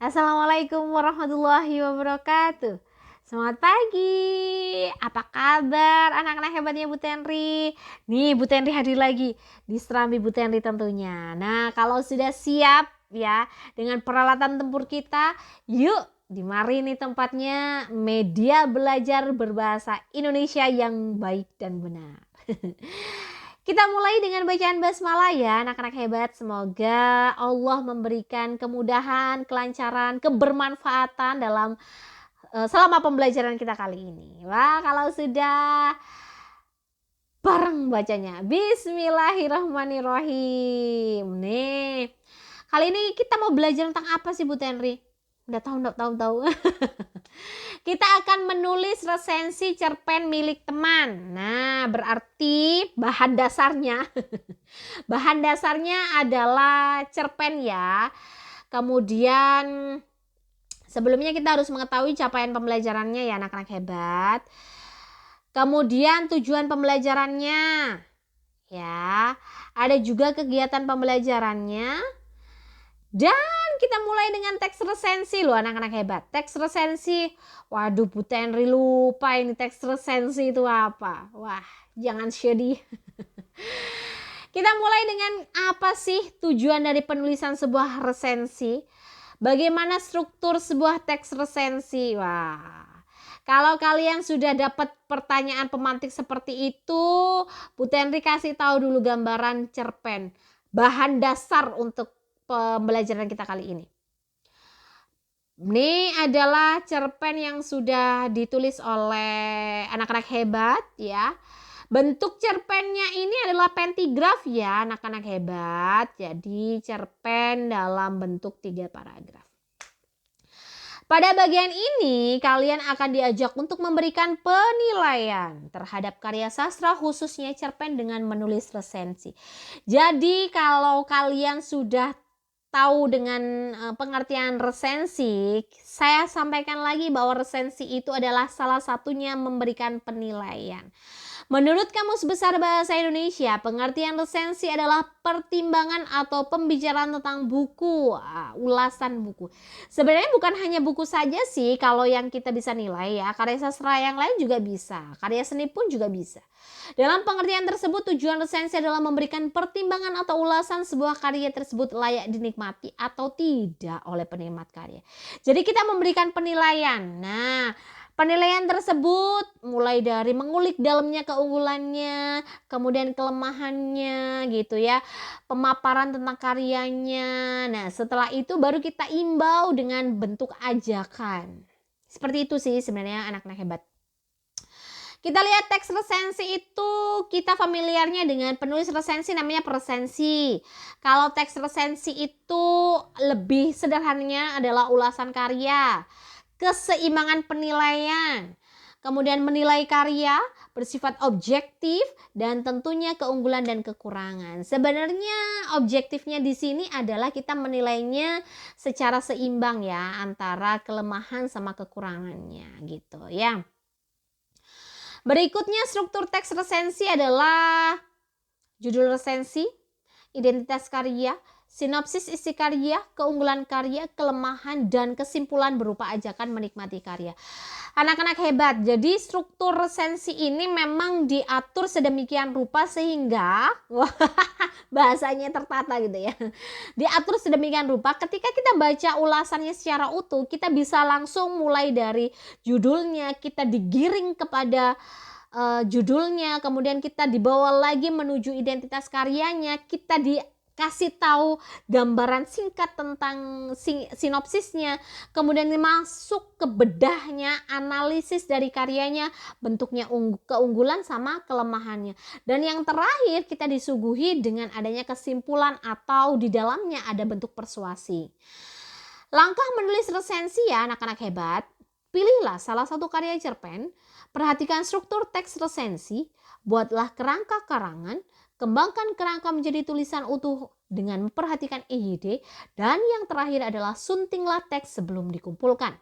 Assalamualaikum warahmatullahi wabarakatuh. Selamat pagi. Apa kabar anak-anak hebatnya Bu Tenri? Nih Bu Tenri hadir lagi di Serambi Bu Tenri tentunya. Nah, kalau sudah siap ya dengan peralatan tempur kita, yuk dimari nih tempatnya media belajar berbahasa Indonesia yang baik dan benar. Kita mulai dengan bacaan basmalah ya anak-anak hebat. Semoga Allah memberikan kemudahan, kelancaran, kebermanfaatan dalam selama pembelajaran kita kali ini. Wah, kalau sudah bareng bacanya. Bismillahirrahmanirrahim. Nih, kali ini kita mau belajar tentang apa sih Bu Tenri? Udah tahu. Kita akan menulis resensi cerpen milik teman. Nah, berarti bahan dasarnya adalah cerpen ya. Kemudian sebelumnya kita harus mengetahui capaian pembelajarannya ya anak-anak hebat. Kemudian tujuan pembelajarannya ya. Ada juga kegiatan pembelajarannya. Dan kita mulai dengan teks resensi loh anak-anak hebat. Teks resensi, waduh Bu Tenri lupa ini teks resensi itu apa. Wah, jangan sedih. Kita mulai dengan apa sih tujuan dari penulisan sebuah resensi? Bagaimana struktur sebuah teks resensi? Wah, kalau kalian sudah dapat pertanyaan pemantik seperti itu, Bu Tenri kasih tahu dulu gambaran cerpen. Bahan dasar untuk pembelajaran kita kali ini. Ini adalah cerpen yang sudah ditulis oleh anak-anak hebat ya. Bentuk cerpennya ini adalah pentigraf ya anak-anak hebat. Jadi cerpen dalam bentuk 3 paragraf. Pada bagian ini kalian akan diajak untuk memberikan penilaian terhadap karya sastra khususnya cerpen dengan menulis resensi. Jadi kalau kalian sudah tahu dengan pengertian resensi, saya sampaikan lagi bahwa resensi itu adalah salah satunya memberikan penilaian. Menurut Kamus Besar Bahasa Indonesia, pengertian resensi adalah pertimbangan atau pembicaraan tentang buku, ulasan buku. Sebenarnya bukan hanya buku saja sih kalau yang kita bisa nilai ya, karya sastra yang lain juga bisa, karya seni pun juga bisa. Dalam pengertian tersebut, tujuan resensi adalah memberikan pertimbangan atau ulasan sebuah karya tersebut layak dinikmati atau tidak oleh penikmat karya. Jadi kita memberikan penilaian. Nah, penilaian tersebut mulai dari mengulik dalamnya keunggulannya, kemudian kelemahannya gitu ya, pemaparan tentang karyanya. Nah, setelah itu baru kita imbau dengan bentuk ajakan. Seperti itu sih sebenarnya anak-anak hebat. Kita lihat teks resensi itu, kita familiarnya dengan penulis resensi namanya presensi. Kalau teks resensi itu lebih sederhananya adalah ulasan karya, keseimbangan penilaian, kemudian menilai karya bersifat objektif dan tentunya keunggulan dan kekurangan. Sebenarnya objektifnya di sini adalah kita menilainya secara seimbang ya antara kelemahan sama kekurangannya gitu ya. Berikutnya struktur teks resensi adalah judul resensi, identitas karya, sinopsis isi karya, keunggulan karya, kelemahan, dan kesimpulan berupa ajakan menikmati karya. Anak-anak hebat, jadi struktur resensi ini memang diatur sedemikian rupa sehingga bahasanya tertata gitu ya. Diatur sedemikian rupa ketika kita baca ulasannya secara utuh, kita bisa langsung mulai dari judulnya, kita digiring kepada judulnya, kemudian kita dibawa lagi menuju identitas karyanya, kita dikasih tahu gambaran singkat tentang sinopsisnya, kemudian masuk ke bedahnya, analisis dari karyanya, bentuknya keunggulan sama kelemahannya, dan yang terakhir kita disuguhi dengan adanya kesimpulan atau di dalamnya ada bentuk persuasi. Langkah menulis resensi ya anak-anak hebat, pilihlah salah satu karya cerpen, perhatikan struktur teks resensi, buatlah kerangka karangan, kembangkan kerangka menjadi tulisan utuh dengan memperhatikan EYD, dan yang terakhir adalah suntinglah teks sebelum dikumpulkan.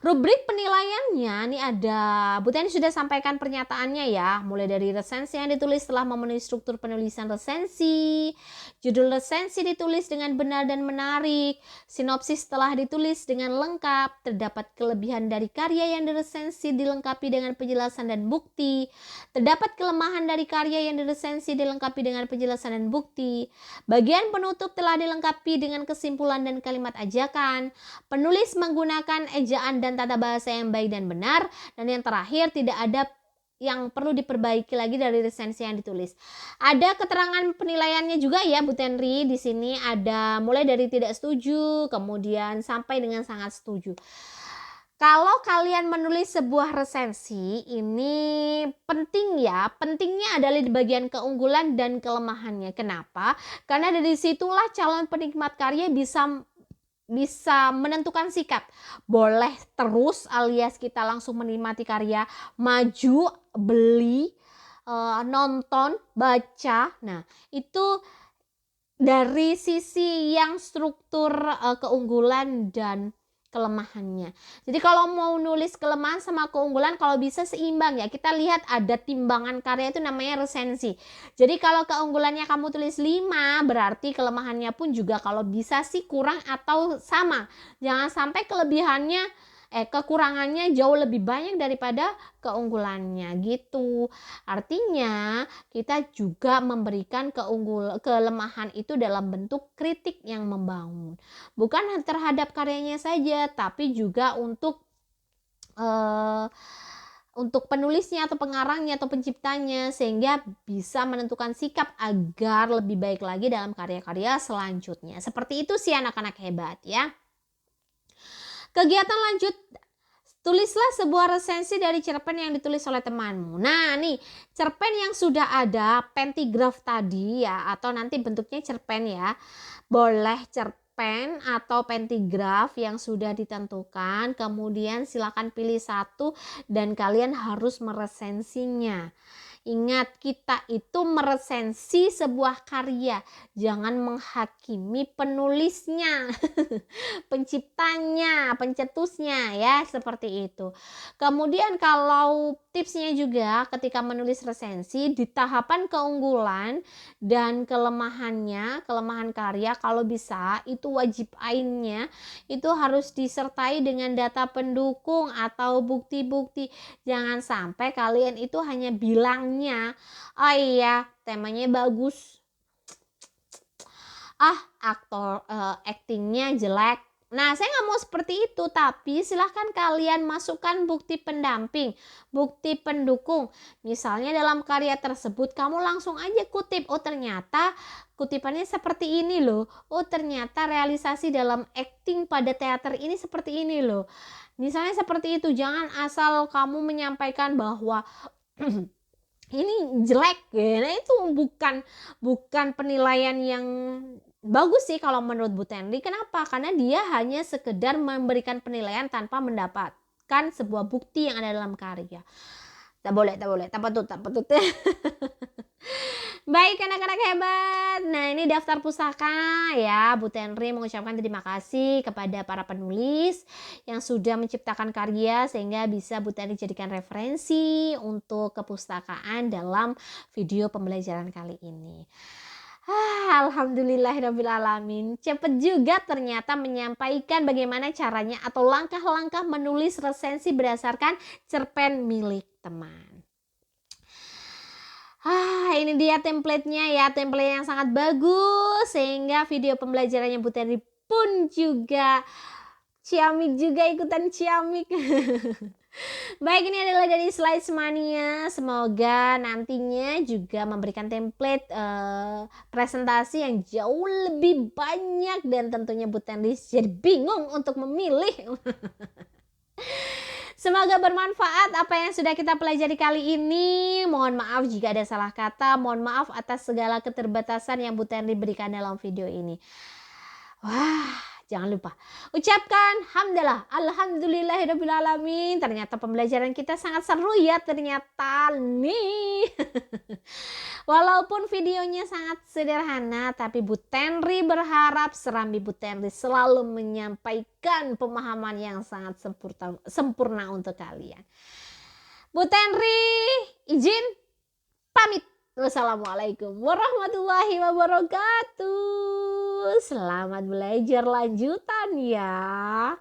Rubrik penilaiannya nih ada, Bu Teni sudah sampaikan pernyataannya ya, mulai dari resensi yang ditulis setelah memenuhi struktur penulisan resensi, judul resensi ditulis dengan benar dan menarik, sinopsis telah ditulis dengan lengkap, terdapat kelebihan dari karya yang diresensi dilengkapi dengan penjelasan dan bukti, terdapat kelemahan dari karya yang diresensi dilengkapi dengan penjelasan dan bukti, bagian penutup telah dilengkapi dengan kesimpulan dan kalimat ajakan, penulis menggunakan ejaan dan tata bahasa yang baik dan benar, dan yang terakhir tidak ada yang perlu diperbaiki lagi dari resensi yang ditulis. Ada keterangan penilaiannya juga ya Bu Tenri. Di sini ada mulai dari tidak setuju, kemudian sampai dengan sangat setuju. Kalau kalian menulis sebuah resensi, ini penting ya. Pentingnya adalah di bagian keunggulan dan kelemahannya. Kenapa? Karena dari situlah calon penikmat karya bisa menentukan sikap. Boleh terus alias kita langsung menikmati karya, maju, beli, nonton, baca. Nah, itu dari sisi yang struktur keunggulan dan kelemahannya. Jadi kalau mau nulis kelemahan sama keunggulan, kalau bisa seimbang ya. Kita lihat ada timbangan karya itu namanya resensi. Jadi kalau keunggulannya kamu tulis 5, berarti kelemahannya pun juga kalau bisa sih kurang atau sama. Jangan sampai kekurangannya jauh lebih banyak daripada keunggulannya gitu. Artinya kita juga memberikan kelemahan itu dalam bentuk kritik yang membangun. Bukan terhadap karyanya saja, tapi juga untuk penulisnya atau pengarangnya atau penciptanya, sehingga bisa menentukan sikap agar lebih baik lagi dalam karya-karya selanjutnya. Seperti itu sih anak-anak hebat ya. Kegiatan lanjut, tulislah sebuah resensi dari cerpen yang ditulis oleh temanmu. Nah nih, cerpen yang sudah ada pentigraf tadi ya, atau nanti bentuknya cerpen ya, boleh cerpen atau pentigraf yang sudah ditentukan. Kemudian silakan pilih satu dan kalian harus meresensinya. Ingat, kita itu meresensi sebuah karya, jangan menghakimi penulisnya, penciptanya, pencetusnya ya, seperti itu. Kemudian kalau tipsnya juga ketika menulis resensi, di tahapan keunggulan dan kelemahan karya, kalau bisa itu wajib ainnya itu harus disertai dengan data pendukung atau bukti-bukti. Jangan sampai kalian itu hanya bilangnya, oh iya temanya bagus, aktingnya jelek. Nah, saya nggak mau seperti itu, tapi silahkan kalian masukkan bukti pendamping, bukti pendukung. Misalnya dalam karya tersebut kamu langsung aja kutip, oh ternyata kutipannya seperti ini loh, oh ternyata realisasi dalam acting pada teater ini seperti ini loh. Misalnya seperti itu, jangan asal kamu menyampaikan bahwa ini jelek ya. Nah, itu bukan penilaian yang bagus sih kalau menurut Bu Tenri. Kenapa? Karena dia hanya sekedar memberikan penilaian tanpa mendapatkan sebuah bukti yang ada dalam karya. Tak boleh, tak patut. Baik anak-anak hebat. Nah, ini daftar pustaka ya. Bu Tenri mengucapkan terima kasih kepada para penulis yang sudah menciptakan karya sehingga bisa Bu Tenri jadikan referensi untuk kepustakaan dalam video pembelajaran kali ini. Alhamdulillahirrahmanirrahim. Cepet juga ternyata menyampaikan bagaimana caranya atau langkah-langkah menulis resensi berdasarkan cerpen milik teman. Ini dia template-nya ya, template yang sangat bagus sehingga video pembelajarannya Bu Tenri pun juga ciamik juga, ikutan ciamik. Baik, ini adalah dari Slides Mania. Semoga nantinya juga memberikan template presentasi yang jauh lebih banyak dan tentunya Bu Tenri jadi bingung untuk memilih. Semoga bermanfaat apa yang sudah kita pelajari kali ini. Mohon maaf jika ada salah kata. Mohon maaf atas segala keterbatasan yang Bu Tenri berikan dalam video ini. Wah, Jangan lupa ucapkan hamdalah, alhamdulillahirobbilalamin. Ternyata pembelajaran kita sangat seru ya ternyata nih. Walaupun videonya sangat sederhana, tapi Bu Tenri berharap Serambi Bu Tenri selalu menyampaikan pemahaman yang sangat sempurna untuk kalian. Bu Tenri izin pamit. Wassalamualaikum warahmatullahi wabarakatuh. Selamat belajar lanjutan ya.